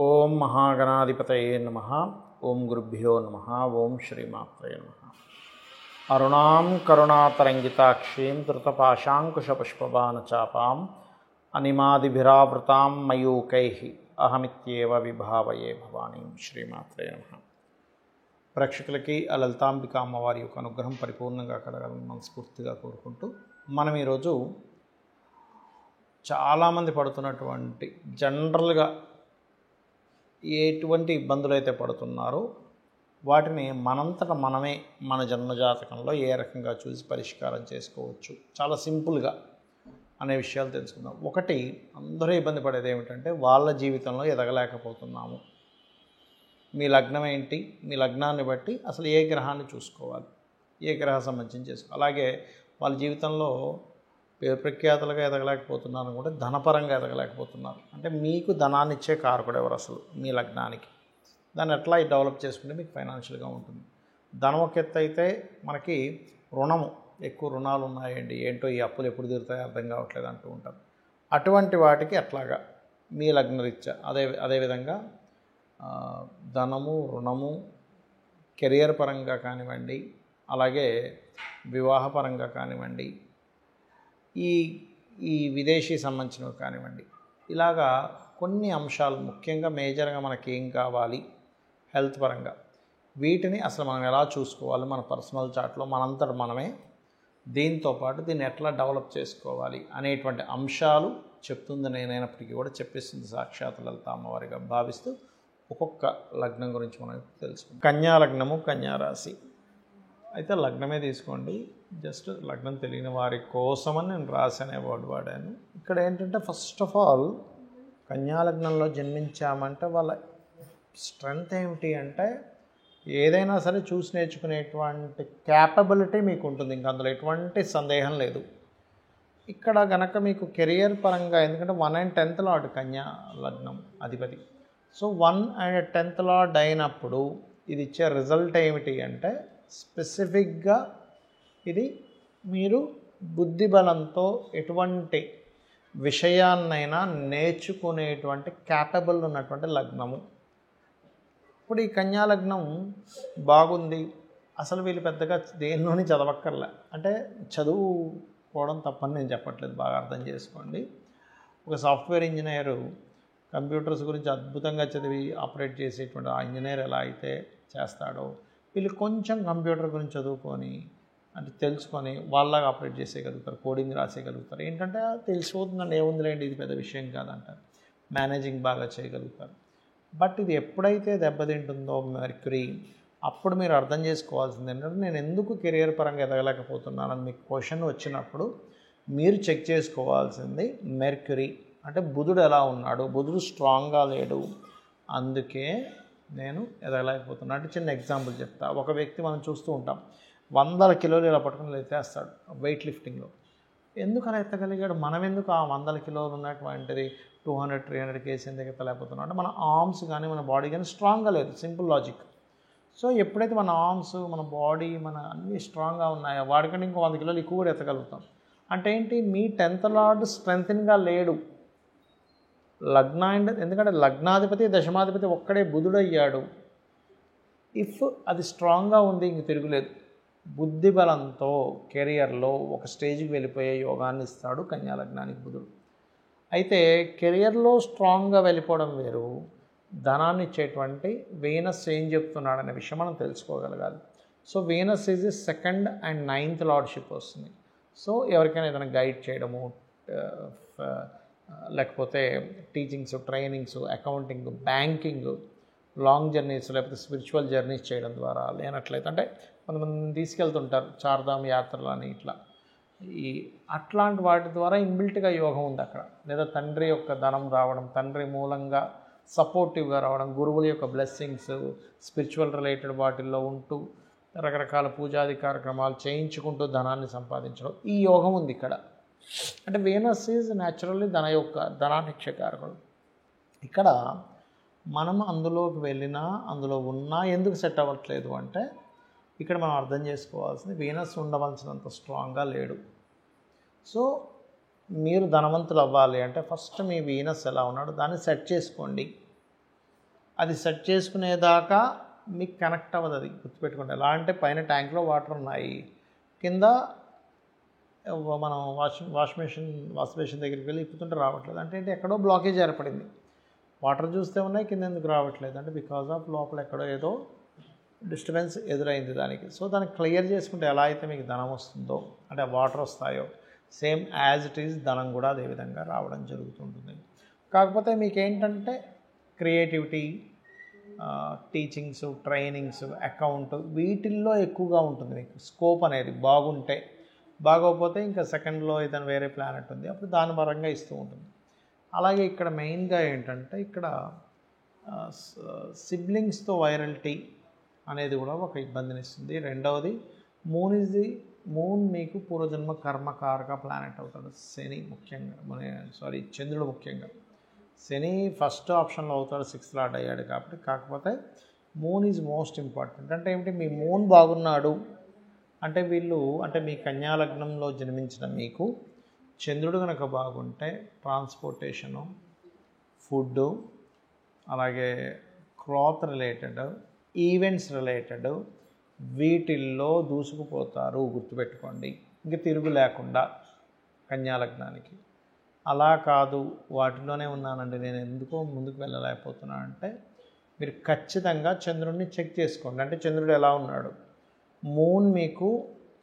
ఓం మహాగణాధిపతయే నమః. ఓం గురుభ్యో నమః. ఓం శ్రీమాత్రే నమః. అరుణాం కరుణాతరంగితాక్షీం ధృతపాశాంకుశపుష్పబాణచాపాం అనిమాదిభిరావృతాం మయూకైః అహమిత్యేవ విభావయే భవానీం. శ్రీమాత్రే నమః. ప్రేక్షకులకి ఆ లలితాంబిక అమ్మవారి యొక్క అనుగ్రహం పరిపూర్ణంగా కలగాలని మనస్ఫూర్తిగా కోరుకుంటూ మనం ఈరోజు చాలామంది పడుతున్నటువంటి జనరల్గా ఎటువంటి ఇబ్బందులు అయితే పడుతున్నారో వాటిని మనంతట మనమే మన జన్మజాతకంలో ఏ రకంగా చూసి పరిష్కారం చేసుకోవచ్చు, చాలా సింపుల్గా అనే విషయాలు తెలుసుకుందాం. ఒకటి, అందరూ ఇబ్బంది పడేది ఏమిటంటే వాళ్ళ జీవితంలో ఎదగలేకపోతున్నాము. మీ లగ్నం ఏంటి, మీ లగ్నాన్ని బట్టి అసలు ఏ గ్రహాన్ని చూసుకోవాలి, ఏ గ్రహ సంబంధించి చేసుకోవాలి. అలాగే వాళ్ళ జీవితంలో ప్రఖ్యాతులుగా ఎదగలేకపోతున్నారు కూడా ధనపరంగా ఎదగలేకపోతున్నారు. అంటే మీకు ధనాన్ని ఇచ్చే కారకుడు ఎవరు అసలు మీ లగ్నానికి, దాన్ని ఎట్లా డెవలప్ చేసుకుంటే మీకు ఫైనాన్షియల్గా ఉంటుంది. ధనం ఒక ఎత్తు అయితే మనకి రుణము, ఎక్కువ రుణాలు ఉన్నాయండి, ఏంటో ఈ అప్పులు ఎప్పుడు తీరుతాయో అర్థం కావట్లేదు అంటూ ఉంటారు. అటువంటి వాటికి ఎట్లాగా మీ లగ్నరీత్యా అదేవిధంగా ధనము, రుణము, కెరియర్ పరంగా కానివ్వండి, అలాగే వివాహపరంగా కానివ్వండి, ఈ విదేశీ సంబంధించినవి కానివ్వండి, ఇలాగా కొన్ని అంశాలు ముఖ్యంగా మేజర్గా మనకి ఏం కావాలి హెల్త్ పరంగా, వీటిని అసలు మనం ఎలా చూసుకోవాలి మన పర్సనల్ చార్ట్లో మనంతట మనమే, దీంతోపాటు దీన్ని ఎట్లా డెవలప్ చేసుకోవాలి అనేటువంటి అంశాలు చెప్తుంది నేనైనప్పటికీ కూడా చెప్పేస్తుంది సాక్షాత్ లలిత అమ్మవారిగా భావిస్తూ ఒక్కొక్క లగ్నం గురించి మనం తెలుసుకుందాం. కన్యా లగ్నము, కన్యా రాశి. అయితే లగ్నమే తీసుకోండి, జస్ట్ లగ్నం తెలియని వారి కోసమని నేను రాశి అనే వర్డ్ వాడాను. ఇక్కడ ఏంటంటే ఫస్ట్ ఆఫ్ ఆల్ కన్యా లగ్నంలో జన్మించామంటే వాళ్ళ స్ట్రెంగ్త్ ఏమిటి అంటే ఏదైనా సరే చూసి నేర్చుకునేటువంటి క్యాపబిలిటీ మీకు ఉంటుంది, ఇంక అందులో ఎటువంటి సందేహం లేదు. ఇక్కడ గనక మీకు కెరియర్ పరంగా, ఎందుకంటే 1 and 10th లార్డ్ కన్యా లగ్నం అధిపతి, సో 1 and 10th లార్డ్ అయినప్పుడు ఇది ఇచ్చే రిజల్ట్ ఏమిటి అంటే స్పెసిఫిక్గా ఇది మీరు బుద్ధి బలంతో ఎటువంటి విషయాన్నైనా నేర్చుకునేటువంటి క్యాపబుల్ ఉన్నటువంటి లగ్నము. ఇప్పుడు ఈ కన్యా లగ్నం బాగుంది, అసలు వీళ్ళు పెద్దగా దేనిలోని చదవక్కర్లే, అంటే చదువుకోవడం తప్పని నేను చెప్పట్లేదు, బాగా అర్థం చేసుకోండి. ఒక సాఫ్ట్వేర్ ఇంజనీరు కంప్యూటర్స్ గురించి అద్భుతంగా చదివి ఆపరేట్ చేసేటువంటి ఆ ఇంజనీర్ ఎలా అయితే చేస్తాడో, వీళ్ళు కొంచెం కంప్యూటర్ గురించి చదువుకొని అంటే తెలుసుకొని వాళ్ళలాగా ఆపరేట్ చేసేయగలుగుతారు, కోడింగ్ రాసేయగలుగుతారు. ఏంటంటే తెలిసిపోతుందండి, ఏముందిలేండి ఇది పెద్ద విషయం కాదంటారు, మేనేజింగ్ బాగా చేయగలుగుతారు. బట్ ఇది ఎప్పుడైతే దెబ్బతింటుందో మెర్క్యూరీ, అప్పుడు మీరు అర్థం చేసుకోవాల్సింది ఏంటంటే నేను ఎందుకు కెరియర్ పరంగా ఎదగలేకపోతున్నానని మీకు క్వశ్చన్ వచ్చినప్పుడు మీరు చెక్ చేసుకోవాల్సింది మెర్క్యూరీ, అంటే బుధుడు ఎలా ఉన్నాడు, బుధుడు స్ట్రాంగ్గా లేడు, అందుకే నేను ఎదగలేకపోతున్నా. అంటే చిన్న ఎగ్జాంపుల్ చెప్తా. ఒక వ్యక్తి మనం చూస్తూ ఉంటాం 100 కిలోలు ఇలా పట్టుకుని ఎత్తేస్తాడు వెయిట్ లిఫ్టింగ్లో. ఎందుకు అలా ఎత్తగలిగాడు, మనం ఎందుకు ఆ 100 కిలోలు ఉన్నటువంటిది 200-300 కేజీ ఎందుకు ఎత్తలేకపోతున్నాం అంటే మన ఆర్మ్స్ కానీ మన బాడీ కానీ స్ట్రాంగ్గా లేదు, సింపుల్ లాజిక్. సో ఎప్పుడైతే మన ఆర్మ్స్, మన బాడీ, మన అన్నీ స్ట్రాంగ్గా ఉన్నాయో వాడికంటే ఇంకో 100 కిలోలు ఎక్కువ కూడా ఎత్తగలుగుతాం. అంటే ఏంటి, మీ 10th లార్డ్ స్ట్రెంగ్త్గా లేడు ఎందుకంటే లగ్నాధిపతి దశమాధిపతి ఒక్కడే బుధుడు అయ్యాడు. ఇఫ్ అది స్ట్రాంగ్గా ఉంది ఇంక తిరుగులేదు. బుద్ధి బలంతో కెరియర్లో ఒక స్టేజ్కి వెళ్ళిపోయే యోగాన్ని ఇస్తాడు కన్యా లగ్నానికి బుధుడు. అయితే కెరియర్లో స్ట్రాంగ్గా వెళ్ళిపోవడం వేరు, ధనాన్ని ఇచ్చేటువంటి వీనస్ ఏం చెప్తున్నాడనే విషయం మనం తెలుసుకోగలగాలి. So Venus is 2nd and 9th lordship వస్తుంది. సో ఎవరికైనా ఏదైనా గైడ్ చేయడము, లేకపోతే teachings, trainings, accounting, banking, long journeys లేకపోతే స్పిరిచువల్ జర్నీస్ చేయడం ద్వారా, లేనట్లయితే అంటే కొంతమంది తీసుకెళ్తుంటారు చార్ధామ్ యాత్రలు అని, ఇట్లా అట్లాంటి వాటి ద్వారా ఇన్బిల్ట్గా యోగం ఉంది అక్కడ. లేదా తండ్రి యొక్క ధనం రావడం, తండ్రి మూలంగా సపోర్టివ్గా రావడం, గురువుల యొక్క బ్లెస్సింగ్స్, స్పిరిచువల్ రిలేటెడ్ వాటిల్లో ఉంటూ రకరకాల పూజాది కార్యక్రమాలు చేయించుకుంటూ ధనాన్ని సంపాదించడం, ఈ యోగం ఉంది ఇక్కడ. అంటే వీనస్ ఈజ్ న్యాచురల్లీ ధనానిచ్చే కారకుడు. ఇక్కడ మనం అందులోకి వెళ్ళినా అందులో ఉన్నా ఎందుకు సెట్ అవ్వట్లేదు అంటే ఇక్కడ మనం అర్థం చేసుకోవాల్సింది వీనస్ ఉండవలసినంత స్ట్రాంగ్గా లేడు. సో మీరు ధనవంతులు అవ్వాలి అంటే ఫస్ట్ మీ వీనస్ ఎలా ఉన్నాడో దాన్ని సెట్ చేసుకోండి. అది సెట్ చేసుకునేదాకా మీకు కనెక్ట్ అవ్వదు. అది గుర్తుపెట్టుకోండి. ఎలా అంటే పైన ట్యాంక్లో వాటర్ ఉన్నాయి, కింద మనం వాష్ బేసిన్ దగ్గరికి వెళ్ళి ఇప్పుతుంటే రావట్లేదు అంటే ఏంటి, ఎక్కడో బ్లాకేజ్ ఏర్పడింది. వాటర్ చూస్తే ఉన్నాయి, కింద ఎందుకు రావట్లేదు అంటే బికాజ్ ఆఫ్ లోపల ఎక్కడో ఏదో డిస్టర్బెన్స్ ఎదురైంది దానికి. సో దాన్ని క్లియర్ చేసుకుంటే ఎలా అయితే మీకు ధనం వస్తుందో, అంటే వాటర్ వస్తాయో, సేమ్ యాజ్ ఇట్ ఈజ్ ధనం కూడా అదేవిధంగా రావడం జరుగుతుంటుంది. కాకపోతే మీకు ఏంటంటే క్రియేటివిటీ, టీచింగ్స్, ట్రైనింగ్స్, అకౌంట్ వీటిల్లో ఎక్కువగా ఉంటుంది మీకు స్కోప్ అనేది. బాగుంటే, బాగోకపోతే ఇంకా సెకండ్లో ఏదైనా వేరే ప్లానెట్ ఉంది, అప్పుడు దాని పరంగా ఇస్తూ ఉంటుంది. అలాగే ఇక్కడ మెయిన్గా ఏంటంటే ఇక్కడ సిబ్లింగ్స్తో వైరల్టీ అనేది కూడా ఒక ఇబ్బందిని ఇస్తుంది. రెండవది మూన్ మీకు పూర్వజన్మ కర్మకారక ప్లానెట్ అవుతాడు. శని ముఖ్యంగా, చంద్రుడు ముఖ్యంగా. శని ఫస్ట్ ఆప్షన్లో అవుతాడు, 6th లార్డ్ అయ్యాడు కాబట్టి. కాకపోతే మూన్ ఈజ్ మోస్ట్ ఇంపార్టెంట్. అంటే ఏమిటి, మీ మూన్ బాగున్నాడు అంటే అంటే మీ కన్యా లగ్నంలో జన్మించిన మీకు చంద్రుడు కనుక బాగుంటే ట్రాన్స్పోర్టేషను, ఫుడ్డు, అలాగే క్లాత్ రిలేటెడ్, ఈవెంట్స్ రిలేటెడ్ వీటిల్లో దూసుకుపోతారు. గుర్తుపెట్టుకోండి, ఇంక తిరుగు లేకుండా కన్యా లగ్నానికి. అలా కాదు వాటిలోనే ఉన్నానండి, నేను ఎందుకో ముందుకు వెళ్ళలేకపోతున్నా అంటే మీరు ఖచ్చితంగా చంద్రుడిని చెక్ చేసుకోండి. అంటే చంద్రుడు ఎలా ఉన్నాడు, మూన్ మీకు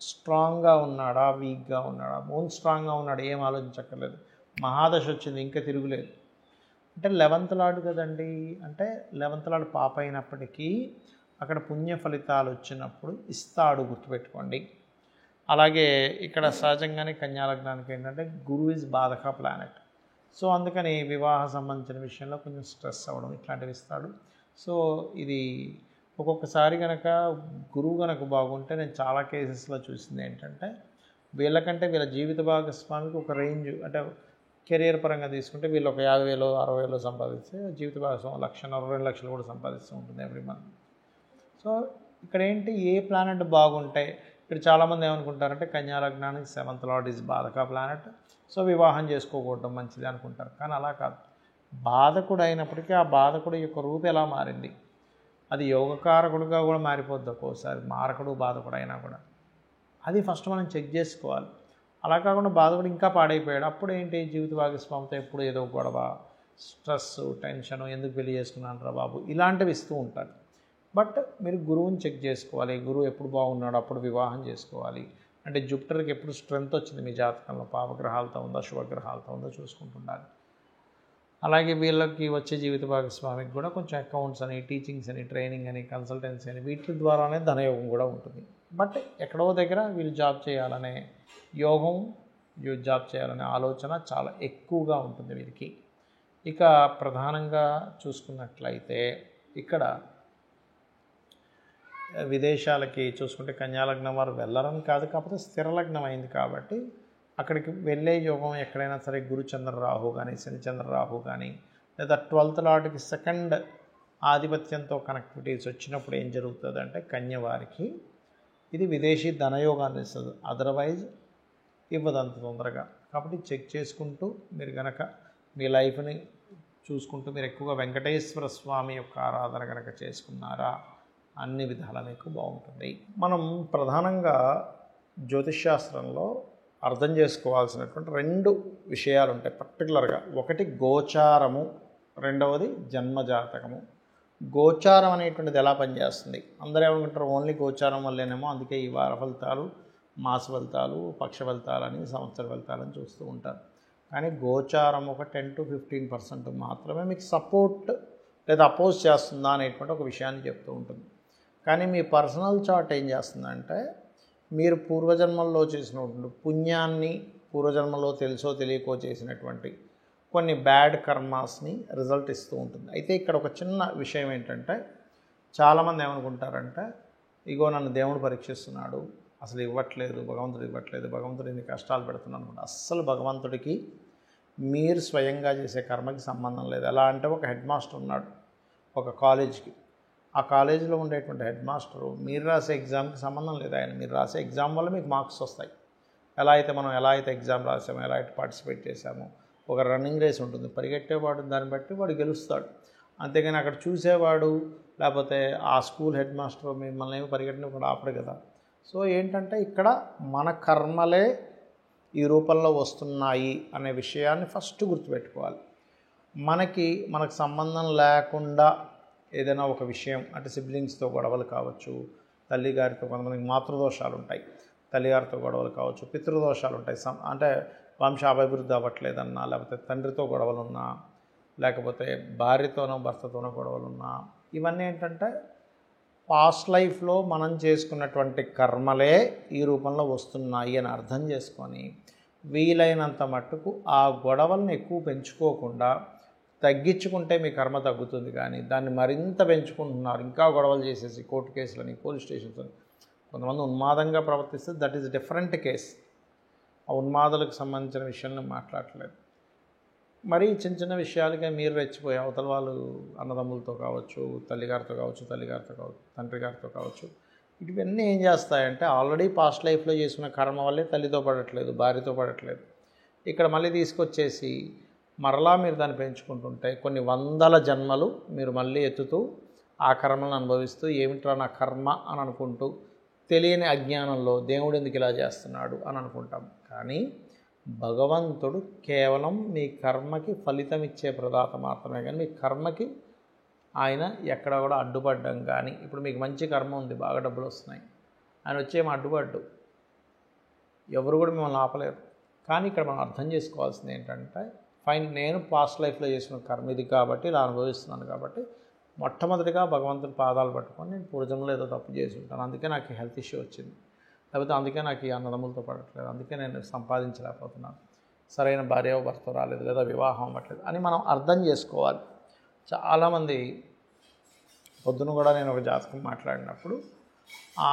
స్ట్రాంగ్గా ఉన్నాడా, వీక్గా ఉన్నాడా. మూన్ స్ట్రాంగ్గా ఉన్నాడు, ఏం ఆలోచించక్కర్లేదు. మహాదశ వచ్చింది, ఇంకా తిరుగులేదు. అంటే 11th లార్డ్ కదండి, అంటే 11th లార్డ్ పాప అయినప్పటికీ అక్కడ పుణ్య ఫలితాలు వచ్చినప్పుడు ఇస్తాడు, గుర్తుపెట్టుకోండి. అలాగే ఇక్కడ సహజంగానే కన్యా లగ్నానికి ఏంటంటే గురువు ఈజ్ బాధక ప్లానెట్. సో అందుకని వివాహ సంబంధించిన విషయంలో కొంచెం స్ట్రెస్ అవ్వడం ఇట్లాంటివి ఇస్తాడు. సో ఇది ఒక్కొక్కసారి కనుక గురువు కనుక బాగుంటే, నేను చాలా కేసెస్లో చూసింది ఏంటంటే వీళ్ళకంటే వీళ్ళ జీవిత భాగస్వామికి ఒక రేంజ్, అంటే కెరియర్ పరంగా తీసుకుంటే వీళ్ళు ఒక 50,000 60,000 సంపాదిస్తే జీవిత భాగస్వామి 1,00,000 2 లక్షలు కూడా సంపాదిస్తూ ఉంటుంది ఎవ్రీ మంత్. సో ఇక్కడ ఏంటి, ఏ ప్లానెట్ బాగుంటే, ఇక్కడ చాలామంది ఏమనుకుంటారంటే కన్యా లగ్నానికి 7th లార్డ్ ఈజ్ బాధక ప్లానెట్, సో వివాహం చేసుకోకూడడం మంచిది అనుకుంటారు. కానీ అలా కాదు. బాధకుడు అయినప్పటికీ ఆ బాధకుడు యొక్క రూపు ఎలా మారింది, అది యోగకారకుడుగా కూడా మారిపోద్ది ఒక్కోసారి, మారకుడు బాధకుడు అయినా కూడా. అది ఫస్ట్ మనం చెక్ చేసుకోవాలి. అలా కాకుండా బాధకుడు ఇంకా పాడైపోయాడు, అప్పుడు ఏంటి, జీవిత భాగస్వామితో ఎప్పుడు ఏదో గొడవ, స్ట్రెస్, టెన్షన్, ఎందుకు పెళ్లి చేసుకున్నాను రా బాబు, ఇలాంటివి ఇస్తూ ఉంటారు. బట్ మీరు గురువుని చెక్ చేసుకోవాలి. గురువు ఎప్పుడు బాగున్నాడో అప్పుడు వివాహం చేసుకోవాలి. అంటే జూపిటర్కి ఎప్పుడు స్ట్రెంత్ వచ్చింది మీ జాతకంలో, పాపగ్రహాలతో ఉందా శుభగ్రహాలతో ఉందో చూసుకుంటుండాలి. అలాగే వీళ్ళకి వచ్చే జీవిత భాగస్వామికి కూడా కొంచెం అకౌంట్స్ అని, టీచింగ్స్ అని, ట్రైనింగ్ అని, కన్సల్టెన్సీ అని వీటి ద్వారానే ధనయోగం కూడా ఉంటుంది. బట్ ఎక్కడో దగ్గర వీళ్ళు జాబ్ చేయాలనే యోగం, జాబ్ చేయాలనే ఆలోచన చాలా ఎక్కువగా ఉంటుంది వీరికి. ఇక ప్రధానంగా చూసుకున్నట్లయితే ఇక్కడ విదేశాలకి చూసుకుంటే కన్యా లగ్నం వారు వెళ్ళరని కాదు, కాకపోతే స్థిర లగ్నం అయింది కాబట్టి అక్కడికి వెళ్ళే యోగం ఎక్కడైనా సరే గురుచంద్ర రాహు కానీ, శనిచంద్ర రాహు కానీ, లేదా 12th లార్డ్కి 2nd ఆధిపత్యంతో కనెక్టివిటీస్ వచ్చినప్పుడు ఏం జరుగుతుందంటే కన్య వారికి ఇది విదేశీ ధనయోగాన్ని ఇస్తుంది. అదర్వైజ్ ఇవ్వదంత తొందరగా. కాబట్టి చెక్ చేసుకుంటూ మీరు కనుక మీ లైఫ్ని చూసుకుంటూ మీరు ఎక్కువగా వెంకటేశ్వర స్వామి యొక్క ఆరాధన కనుక చేసుకున్నారా అన్ని విధాలా మీకు బాగుంటుంది. మనం ప్రధానంగా జ్యోతిష్శాస్త్రంలో అర్థం చేసుకోవాల్సినటువంటి 2 విషయాలు ఉంటాయి పర్టికులర్గా. ఒకటి గోచారము, రెండవది జన్మజాతకము. గోచారం అనేటువంటిది ఎలా పనిచేస్తుంది, అందరూ ఏమనుకుంటారు ఓన్లీ గోచారం వల్లేనేమో, అందుకే ఈ వార ఫలితాలు, మాస ఫలితాలు, పక్ష ఫలితాలని, సంవత్సర ఫలితాలని చూస్తూ ఉంటారు. కానీ గోచారం ఒక 10 to 15% మాత్రమే మీకు సపోర్ట్ లేదా అపోజ్ చేస్తుందా అనేటువంటి ఒక విషయాన్ని చెప్తూ ఉంటుంది. కానీ మీ పర్సనల్ చార్ట్ ఏం చేస్తుందంటే మీరు పూర్వజన్మల్లో చేసినటువంటి పుణ్యాన్ని, పూర్వజన్మలో తెలుసో తెలియకో చేసినటువంటి కొన్ని బ్యాడ్ కర్మాస్ని రిజల్ట్ ఇస్తూ ఉంటుంది. అయితే ఇక్కడ ఒక చిన్న విషయం ఏంటంటే చాలామంది ఏమనుకుంటారంటే ఇగో నన్ను దేవుడు పరీక్షిస్తున్నాడు, అసలు ఇవ్వట్లేదు, భగవంతుడు ఇవ్వట్లేదు, భగవంతుడు ఇన్ని కష్టాలు పెడుతున్నాను అనుకుంటా. అస్సలు భగవంతుడికి మీరు స్వయంగా చేసే కర్మకి సంబంధం లేదు. ఎలా అంటే ఒక హెడ్ మాస్టర్ ఉన్నాడు ఒక కాలేజ్కి, ఆ కాలేజీలో ఉండేటువంటి హెడ్ మాస్టరు మీరు రాసే ఎగ్జామ్కి సంబంధం లేదు. ఆయన మీరు రాసే ఎగ్జామ్ వల్ల మీకు మార్క్స్ వస్తాయి. ఎలా అయితే ఎగ్జామ్ రాసామో, ఎలా అయితే పార్టిసిపేట్ చేశామో, ఒక రన్నింగ్ రేస్ ఉంటుంది, పరిగెట్టేవాడు దాన్ని బట్టి వాడు గెలుస్తాడు. అంతేగాని అక్కడ చూసేవాడు లేకపోతే ఆ స్కూల్ హెడ్ మాస్టర్ మిమ్మల్ని ఏమి పరిగెట్టడం ఆపడు కదా. సో ఏంటంటే ఇక్కడ మన కర్మలే ఈ రూపంలో వస్తున్నాయి అనే విషయాన్ని ఫస్ట్ గుర్తుపెట్టుకోవాలి. మనకు సంబంధం లేకుండా ఏదైనా ఒక విషయం అంటే సిబ్లింగ్స్తో గొడవలు కావచ్చు, తల్లిగారితో కొంతమందికి మాతృదోషాలు ఉంటాయి, తల్లిగారితో గొడవలు కావచ్చు, పితృదోషాలు ఉంటాయి, అంటే వంశాభివృద్ధి అవ్వట్లేదన్నా, లేకపోతే తండ్రితో గొడవలున్నా, లేకపోతే భార్యతోనో భర్తతోనో గొడవలున్నా, ఇవన్నీ ఏంటంటే పాస్ట్ లైఫ్లో మనం చేసుకున్నటువంటి కర్మలే ఈ రూపంలో వస్తున్నాయి అని అర్థం చేసుకొని వీలైనంత మట్టుకు ఆ గొడవలను ఎక్కువ పెంచుకోకుండా తగ్గించుకుంటే మీ కర్మ తగ్గుతుంది. కానీ దాన్ని మరింత పెంచుకుంటున్నారు, ఇంకా గొడవలు చేసేసి కోర్టు కేసులని, పోలీస్ స్టేషన్స్ అని. కొంతమంది ఉన్మాదంగా ప్రవర్తిస్తే దట్ ఈస్ డిఫరెంట్ కేస్. ఆ ఉన్మాదులకు సంబంధించిన విషయాలను మాట్లాడట్లేదు. మరి చిన్న చిన్న విషయాలుగా మీరు రెచ్చిపోయి అవతల వాళ్ళు అన్నదమ్ములతో కావచ్చు, తల్లిగారితో కావచ్చు, తండ్రి గారితో కావచ్చు, ఇవన్నీ ఏం చేస్తాయంటే ఆల్రెడీ పాస్ట్ లైఫ్లో చేసుకున్న కర్మ వల్లే తల్లితో పడట్లేదు, భార్యతో పడట్లేదు. ఇక్కడ మళ్ళీ తీసుకొచ్చేసి మరలా మీరు దాన్ని పెంచుకుంటుంటే కొన్ని వందల జన్మలు మీరు మళ్ళీ ఎత్తుతూ ఆ కర్మలను అనుభవిస్తూ ఏమిట్రా నా కర్మ అని అనుకుంటూ తెలియని అజ్ఞానంలో దేవుడు ఎందుకు ఇలా చేస్తున్నాడు అని అనుకుంటాం. కానీ భగవంతుడు కేవలం మీ కర్మకి ఫలితం ఇచ్చే ప్రదాత మాత్రమే. కానీ మీ కర్మకి ఆయన ఎక్కడ కూడా అడ్డుపడ్డం కానీ, ఇప్పుడు మీకు మంచి కర్మ ఉంది, బాగా డబ్బులు వస్తున్నాయి, ఆయన వచ్చేమో అడ్డుపడ్డు, ఎవరు కూడా మిమ్మల్ని ఆపలేరు. కానీ ఇక్కడ మనం అర్థం చేసుకోవాల్సింది ఏంటంటే ఫైన్, నేను పాస్ట్ లైఫ్లో చేసిన కర్మ ఇది కాబట్టి ఇలా అనుభవిస్తున్నాను కాబట్టి మొట్టమొదటిగా భగవంతుడి పాదాలు పట్టుకొని నేను పూర్వజన్మలో ఏదో తప్పు చేసి ఉంటాను, అందుకే నాకు హెల్త్ ఇష్యూ వచ్చింది, లేకపోతే అందుకే నాకు ఈ అన్నదమ్ములతో పడట్లేదు, అందుకే నేను సంపాదించలేకపోతున్నాను, సరైన భార్య భర్త రాలేదు, లేదా వివాహం అవ్వట్లేదు అని మనం అర్థం చేసుకోవాలి. చాలామంది పొద్దున కూడా నేను ఒక జాతకం మాట్లాడినప్పుడు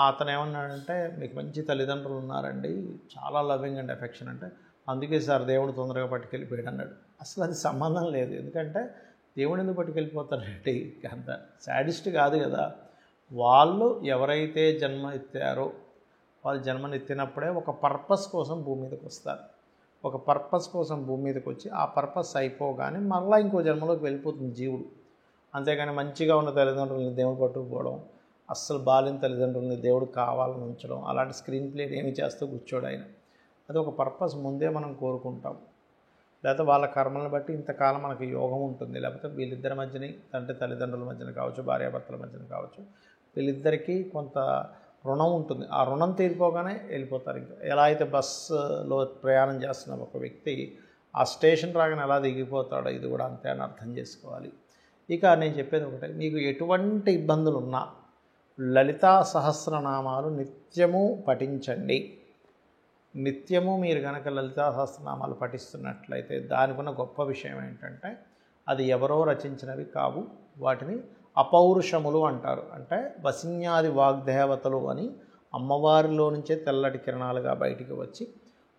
అతను ఏమన్నాడంటే మీకు మంచి తల్లిదండ్రులు ఉన్నారండి, చాలా లవింగ్ అండ్ ఎఫెక్షన్, అంటే అందుకే సార్ దేవుడు తొందరగా పట్టుకెళ్ళిపోయాడు అన్నాడు. అసలు అది సంబంధం లేదు. ఎందుకంటే దేవుడు ఎందుకు పట్టుకెళ్ళిపోతారంటే అంత శాడిస్ట్ కాదు కదా. వాళ్ళు ఎవరైతే జన్మ ఎత్తారో వాళ్ళు జన్మనెత్తినప్పుడే ఒక పర్పస్ కోసం భూమి మీదకి వస్తారు. ఒక పర్పస్ కోసం భూమి మీదకి వచ్చి ఆ పర్పస్ అయిపోగానే మళ్ళీ ఇంకో జన్మలోకి వెళ్ళిపోతుంది జీవుడు. అంతేగాని మంచిగా ఉన్న తల్లిదండ్రులని దేవుడు పట్టుకుపోవడం, అస్సలు బాలిన తల్లిదండ్రులని దేవుడు కావాలని ఉంచడం, అలాంటి స్క్రీన్ ప్లే ఏమి చేస్తూ కూర్చోడు ఆయన. అది ఒక పర్పస్ ముందే మనం కోరుకుంటాం. లేకపోతే వాళ్ళ కర్మలను బట్టి ఇంతకాలం మనకి యోగం ఉంటుంది, లేకపోతే వీళ్ళిద్దరి మధ్యని అంటే తల్లిదండ్రుల మధ్యన కావచ్చు, భార్యాభర్తల మధ్యన కావచ్చు, వీళ్ళిద్దరికీ కొంత రుణం ఉంటుంది. ఆ రుణం తీరిపోగానే వెళ్ళిపోతారు. ఇంకా ఎలా అయితే బస్సులో ప్రయాణం చేస్తున్న ఒక వ్యక్తి ఆ స్టేషన్ రాగానే ఎలా దిగిపోతాడో ఇది కూడా అంతే అని అర్థం చేసుకోవాలి. ఇక నేను చెప్పేది ఒకటే, మీకు ఎటువంటి ఇబ్బందులు ఉన్నా లలితా సహస్రనామాలు నిత్యము పఠించండి. నిత్యము మీరు కనుక లలితా సహస్రనామాలు పఠిస్తున్నట్లయితే దానికున్న గొప్ప విషయం ఏంటంటే అది ఎవరో రచించినవి కావు, వాటిని అపౌరుషములు అంటారు. అంటే వసిన్యాది వాగ్దేవతలు అని అమ్మవారిలో నుంచే తెల్లటి కిరణాలుగా బయటికి వచ్చి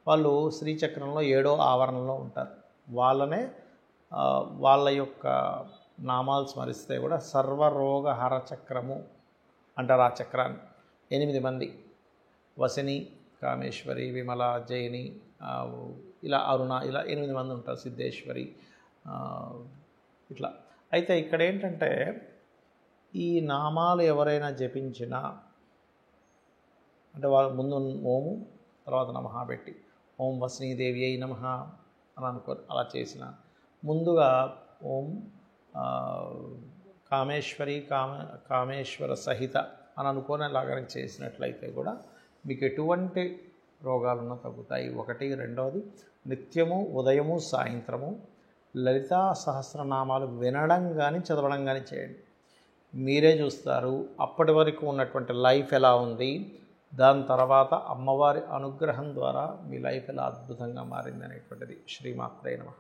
వాళ్ళు శ్రీచక్రంలో 7వ ఆవరణలో ఉంటారు. వాళ్ళనే వాళ్ళ యొక్క నామాలు స్మరిస్తే కూడా సర్వరోగహర చక్రము అంటారు. ఆ చక్రాన్ని 8 మంది వసిని, కామేశ్వరి, విమల, జైని, ఇలా అరుణ, ఇలా 8 మంది ఉంటారు, సిద్ధేశ్వరి ఇట్లా. అయితే ఇక్కడ ఏంటంటే ఈ నామాలు ఎవరైనా జపించినా అంటే వాళ్ళు ముందు ఓము తర్వాత నమః పెట్టి ఓం వసినీదేవి అయి నమః అని అనుకోరు. అలా చేసిన ముందుగా ఓం కామేశ్వరి కామేశ్వర సహిత అని అనుకోనేలాగా చేసినట్లయితే కూడా మీకు ఎటువంటి రోగాలున్నా తగ్గుతాయి. ఒకటి. రెండవది, నిత్యము ఉదయము సాయంత్రము లలితా సహస్రనామాలు వినడం కానీ చదవడం కానీ చేయండి. మీరే చూస్తారు అప్పటి వరకు ఉన్నటువంటి లైఫ్ ఎలా ఉంది, దాని తర్వాత అమ్మవారి అనుగ్రహం ద్వారా మీ లైఫ్ ఎలా అద్భుతంగా మారింది అనేటువంటిది. శ్రీమాత్రే నమః.